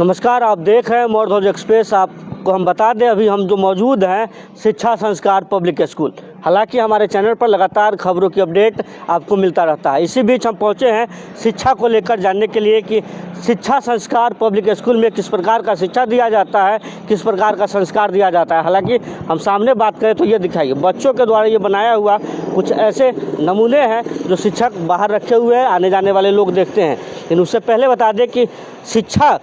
नमस्कार, आप देख रहे हैं मोरध्वज एक्सप्रेस। आपको हम बता दें, अभी हम जो मौजूद हैं शिक्षा संस्कार पब्लिक स्कूल। हालांकि हमारे चैनल पर लगातार खबरों की अपडेट आपको मिलता रहता है। इसी बीच हम पहुंचे हैं शिक्षा को लेकर जानने के लिए कि शिक्षा संस्कार पब्लिक स्कूल में किस प्रकार का शिक्षा दिया जाता है, किस प्रकार का संस्कार दिया जाता है। हालांकि हम सामने बात करें तो ये दिखाइए, बच्चों के द्वारा ये बनाया हुआ कुछ ऐसे नमूने हैं जो शिक्षक बाहर रखे हुए हैं, आने जाने वाले लोग देखते हैं। लेकिन उससे पहले बता दें कि शिक्षा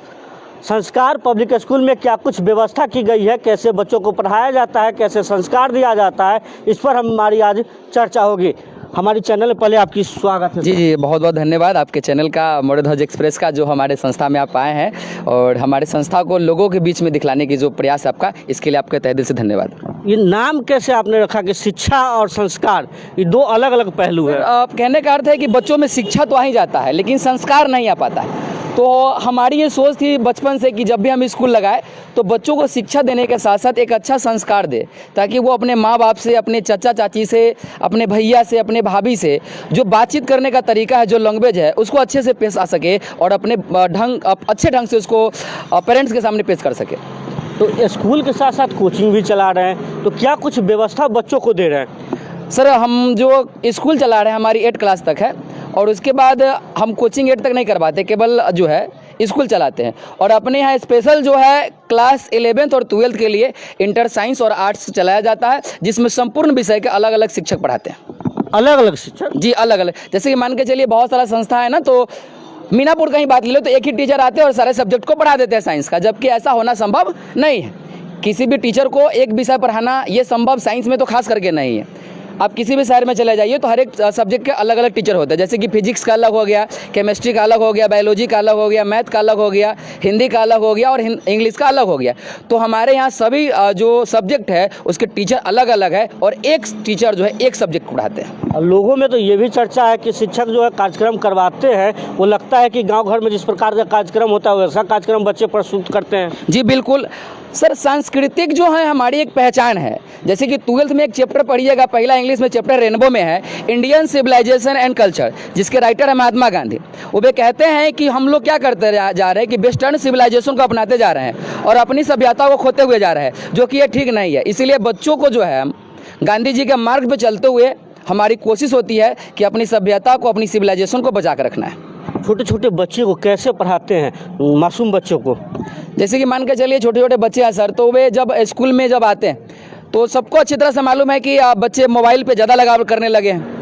संस्कार पब्लिक स्कूल में क्या कुछ व्यवस्था की गई है, कैसे बच्चों को पढ़ाया जाता है, कैसे संस्कार दिया जाता है, इस पर हमारी आज चर्चा होगी। हमारी चैनल में पहले आपकी स्वागत है। जी, बहुत बहुत धन्यवाद आपके चैनल का, मोरध्वज एक्सप्रेस का, जो हमारे संस्था में आप आए हैं और हमारे संस्था को लोगों के बीच में दिखलाने की जो प्रयास है आपका, इसके लिए आपके तहे दिल से धन्यवाद। ये नाम कैसे आपने रखा कि शिक्षा और संस्कार, ये दो अलग अलग पहलू है? कहने का अर्थ है कि बच्चों में शिक्षा तो आ ही जाता है लेकिन संस्कार नहीं आ पाता है। तो हमारी ये सोच थी बचपन से कि जब भी हम स्कूल लगाए तो बच्चों को शिक्षा देने के साथ साथ एक अच्छा संस्कार दे, ताकि वो अपने माँ बाप से, अपने चाचा चाची से, अपने भैया से, अपने भाभी से जो बातचीत करने का तरीका है, जो लैंग्वेज है, उसको अच्छे से पेश आ सके और अपने अच्छे ढंग से उसको पेरेंट्स के सामने पेश कर सके। तो स्कूल के साथ साथ कोचिंग भी चला रहे हैं, तो क्या कुछ व्यवस्था बच्चों को दे रहे हैं? सर, हम जो स्कूल चला रहे हैं हमारी 8 क्लास तक है और उसके बाद हम कोचिंग 8 तक नहीं करवाते, केवल जो है स्कूल चलाते हैं। और अपने यहाँ स्पेशल जो है क्लास 11th और 12th के लिए इंटर साइंस और आर्ट्स चलाया जाता है, जिसमें संपूर्ण विषय के अलग अलग शिक्षक पढ़ाते हैं। अलग अलग शिक्षक? जी, अलग अलग। जैसे कि मान के चलिए बहुत सारा संस्था है ना, तो मीनापुर का ही बात ले लो तो एक ही टीचर आते हैं और सारे सब्जेक्ट को पढ़ा देते हैं साइंस का, जबकि ऐसा होना संभव नहीं है। किसी भी टीचर को एक विषय पढ़ाना ये संभव साइंस में तो खास करके नहीं है। आप किसी भी शहर में चले जाइए तो हर एक सब्जेक्ट के अलग अलग टीचर होते हैं, जैसे कि फिजिक्स का अलग हो गया, केमिस्ट्री का अलग हो गया, बायोलॉजी का अलग हो गया, मैथ का अलग हो गया, हिंदी का अलग हो गया और इंग्लिश का अलग हो गया। तो हमारे यहाँ सभी जो सब्जेक्ट है उसके टीचर अलग अलग है और एक टीचर जो है एक सब्जेक्ट पढ़ाते हैं। और लोगों में तो ये भी चर्चा है कि शिक्षक जो है कार्यक्रम करवाते हैं, वो लगता है कि गाँव घर में जिस प्रकार का कार्यक्रम होता है वैसा कार्यक्रम बच्चे प्रस्तुत करते हैं। जी बिल्कुल सर, सांस्कृतिक जो है हमारी एक पहचान है। जैसे कि 12th में एक चैप्टर पढ़िएगा, पहला इंग्लिश में चैप्टर रेनबो में है, इंडियन सिविलाइजेशन एंड कल्चर, जिसके राइटर है महात्मा गांधी। वो भी कहते हैं कि हम लोग क्या करते जा रहे हैं कि वेस्टर्न सिविलाइजेशन को अपनाते जा रहे हैं और अपनी सभ्यता को खोते हुए जा रहे हैं, जो कि ये ठीक नहीं है। इसीलिए बच्चों को जो है गांधी जी के मार्ग पर चलते हुए हमारी कोशिश होती है कि अपनी सभ्यता को, अपनी सिविलाइजेशन को बचा कर रखना है। छोटे छोटे बच्चे को कैसे पढ़ाते हैं, मासूम बच्चों को? जैसे कि मान के चलिए छोटे छोटे बच्चे हैं सर, तो वे जब स्कूल में जब आते हैं तो सबको अच्छी तरह से मालूम है कि बच्चे मोबाइल पे ज़्यादा लगाव करने लगे हैं।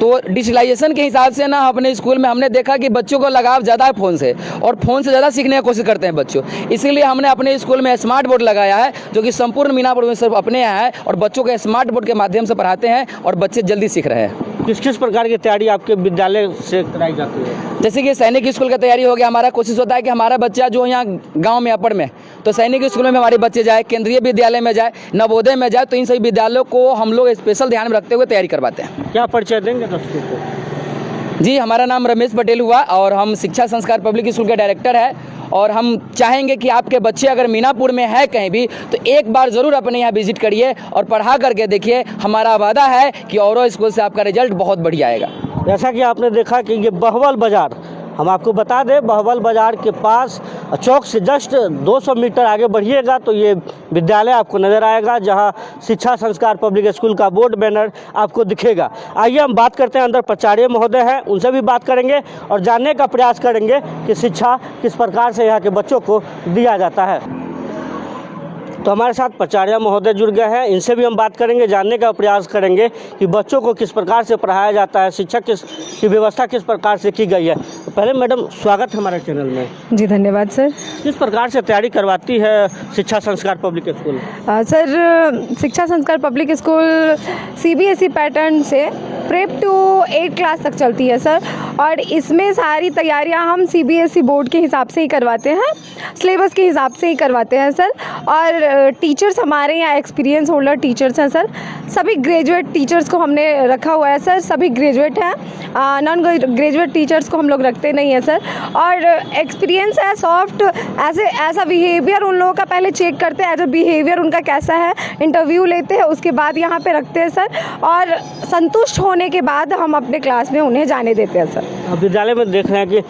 तो डिजिटलाइजेशन के हिसाब से ना अपने स्कूल में हमने देखा कि बच्चों को लगाव ज़्यादा है फ़ोन से, और फ़ोन से ज़्यादा सीखने की कोशिश करते हैं बच्चों। इसीलिए हमने अपने स्कूल में स्मार्ट बोर्ड लगाया है, जो कि संपूर्ण मीनापुर में सिर्फ अपने यहाँ है, और बच्चों को स्मार्ट बोर्ड के माध्यम से पढ़ाते हैं और बच्चे जल्दी सीख रहे हैं। किस किस प्रकार की तैयारी आपके विद्यालय से कराई जाती है? जैसे कि सैनिक स्कूल का तैयारी हो गया, हमारा कोशिश होता है कि हमारा बच्चा जो यहाँ गांव में अपर में, तो सैनिक स्कूल में हमारे बच्चे जाए, केंद्रीय विद्यालय में जाए, नवोदय में जाए, तो इन सभी विद्यालयों को हम लोग स्पेशल ध्यान में रखते हुए तैयारी करवाते हैं। क्या परिचय देंगे दर्शकों को? जी, हमारा नाम रमेश पटेल हुआ और हम शिक्षा संस्कार पब्लिक स्कूल के डायरेक्टर है, और हम चाहेंगे कि आपके बच्चे अगर मीनापुर में है कहीं भी तो एक बार ज़रूर अपने यहाँ विजिट करिए और पढ़ा करके देखिए। हमारा वादा है कि औरों स्कूल से आपका रिजल्ट बहुत बढ़िया आएगा। जैसा कि आपने देखा कि ये बहवल बाज़ार, हम आपको बता दें बहवल बाज़ार के पास चौक से जस्ट 200 मीटर आगे बढ़िएगा तो ये विद्यालय आपको नज़र आएगा, जहां शिक्षा संस्कार पब्लिक स्कूल का बोर्ड बैनर आपको दिखेगा। आइए हम बात करते हैं, अंदर प्राचार्य महोदय हैं, उनसे भी बात करेंगे और जानने का प्रयास करेंगे कि शिक्षा किस प्रकार से यहाँ के बच्चों को दिया जाता है। तो हमारे साथ प्राचार्य महोदय जुड़ गए हैं, इनसे भी हम बात करेंगे, जानने का प्रयास करेंगे कि बच्चों को किस प्रकार से पढ़ाया जाता है, शिक्षक की व्यवस्था किस प्रकार से की गई है। तो पहले मैडम स्वागत है हमारे चैनल में। जी धन्यवाद सर। किस प्रकार से तैयारी करवाती है शिक्षा संस्कार पब्लिक स्कूल? सर, शिक्षा संस्कार पब्लिक स्कूल CBSE पैटर्न से प्रेप टू 8 क्लास तक चलती है सर, और इसमें सारी तैयारियां हम CBSE बोर्ड के हिसाब से ही करवाते हैं, सिलेबस के हिसाब से ही करवाते हैं सर। और टीचर्स हमारे यहाँ एक्सपीरियंस होल्डर टीचर्स हैं सर, सभी ग्रेजुएट टीचर्स को हमने रखा हुआ है सर, सभी ग्रेजुएट हैं, नॉन ग्रेजुएट टीचर्स को हम लोग रखते नहीं हैं सर। और एक्सपीरियंस है सॉफ्ट, ऐसा बिहेवियर उन लोगों का पहले चेक करते हैं, एज अ बिहेवियर उनका कैसा है, इंटरव्यू लेते हैं, उसके बाद यहाँ पे रखते हैं सर। और संतुष्ट होने होने के बाद हम अपने क्लास में उन्हें जाने देते हैं सर। अब विद्यालय में देख रहे हैं कि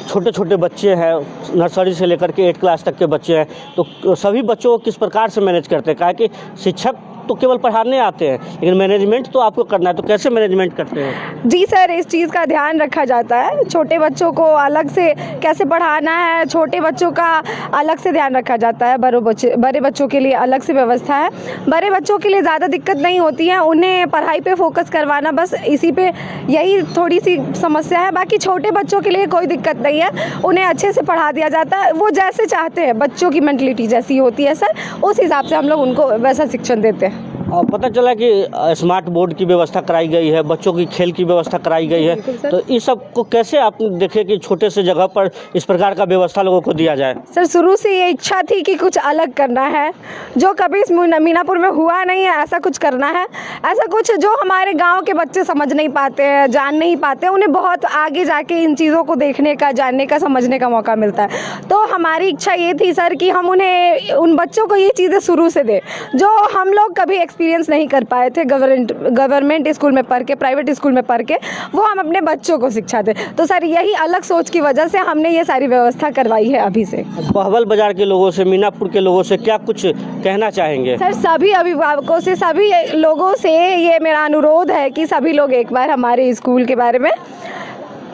छोटे छोटे बच्चे हैं, नर्सरी से लेकर के 8 क्लास तक के बच्चे हैं, तो सभी बच्चों को किस प्रकार से मैनेज करते हैं? क्या कि शिक्षक तो केवल पढ़ाने आते हैं, लेकिन मैनेजमेंट तो आपको करना है, तो कैसे मैनेजमेंट करते हैं? जी सर, इस चीज़ का ध्यान रखा जाता है। छोटे बच्चों को अलग से कैसे पढ़ाना है, छोटे बच्चों का अलग से ध्यान रखा जाता है। बड़े बच्चों के लिए अलग से व्यवस्था है। बड़े बच्चों के लिए ज़्यादा दिक्कत नहीं होती है, उन्हें पढ़ाई पे फोकस करवाना, बस इसी पे यही थोड़ी सी समस्या है। बाकी छोटे बच्चों के लिए कोई दिक्कत नहीं है, उन्हें अच्छे से पढ़ा दिया जाता है। वो जैसे चाहते हैं, बच्चों की मेंटलिटी जैसी होती है सर, उस हिसाब से हम लोग उनको वैसा शिक्षण देते हैं। पता चला कि स्मार्ट बोर्ड की व्यवस्था कराई गई है, बच्चों की खेल की व्यवस्था कराई गई है, तो इस सब को कैसे आप देखें कि छोटे से जगह पर इस प्रकार का व्यवस्था लोगों को दिया जाए? सर, शुरू से ये इच्छा थी कि कुछ अलग करना है, जो कभी इस मीनापुर में हुआ नहीं है, ऐसा कुछ करना है। ऐसा कुछ जो हमारे गांव के बच्चे समझ नहीं पाते हैं, जान नहीं पाते, उन्हें बहुत आगे जाके इन चीज़ों को देखने का, जानने का, समझने का मौका मिलता है। तो हमारी इच्छा ये थी सर कि हम उन्हें, उन बच्चों को ये चीज़ें शुरू से दें जो हम लोग कभी एक्सपीरियंस नहीं कर पाए थे गवर्नमेंट स्कूल में पढ़ के, प्राइवेट स्कूल में पढ़ के, वो हम अपने बच्चों को शिक्षा दें। तो सर, यही अलग सोच की वजह से हमने ये सारी व्यवस्था करवाई है अभी से। बहवल बाजार के लोगों से, मीनापुर के लोगों से क्या कुछ कहना चाहेंगे? सर, सभी अभिभावकों से, सभी लोगों से ये मेरा अनुरोध है कि सभी लोग एक बार हमारे स्कूल के बारे में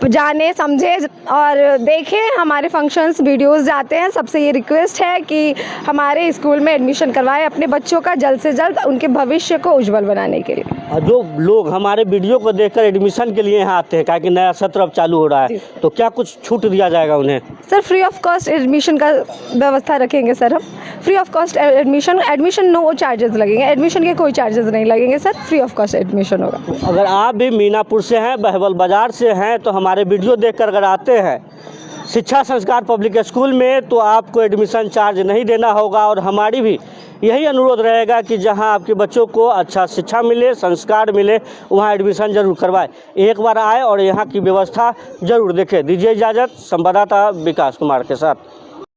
जाने, समझे और देखें। हमारे फंक्शंस, वीडियोस जाते हैं। सबसे ये रिक्वेस्ट है कि हमारे स्कूल में एडमिशन करवाएं अपने बच्चों का जल्द से जल्द, उनके भविष्य को उज्जवल बनाने के लिए। और जो लोग हमारे वीडियो को देखकर एडमिशन के लिए यहाँ आते हैं, कि नया सत्र अब चालू हो रहा है, तो क्या कुछ छूट दिया जाएगा उन्हें? Sir, free of cost admission का व्यवस्था रखेंगे सर हम। Free of cost admission no charges लगेंगे, एडमिशन के कोई चार्जेस नहीं लगेंगे sir, free of cost admission होगा। अगर आप भी मीनापुर से हैं, बहवल बाजार से हैं, तो हमारे वीडियो देखकर अगर आते हैं शिक्षा संस्कार पब्लिक स्कूल में, तो आपको एडमिशन चार्ज नहीं देना होगा। और हमारी भी यही अनुरोध रहेगा कि जहां आपके बच्चों को अच्छा शिक्षा मिले, संस्कार मिले, वहां एडमिशन जरूर करवाएं। एक बार आए और यहां की व्यवस्था जरूर देखें। दीजिए इजाज़त, संवाददाता विकास कुमार के साथ।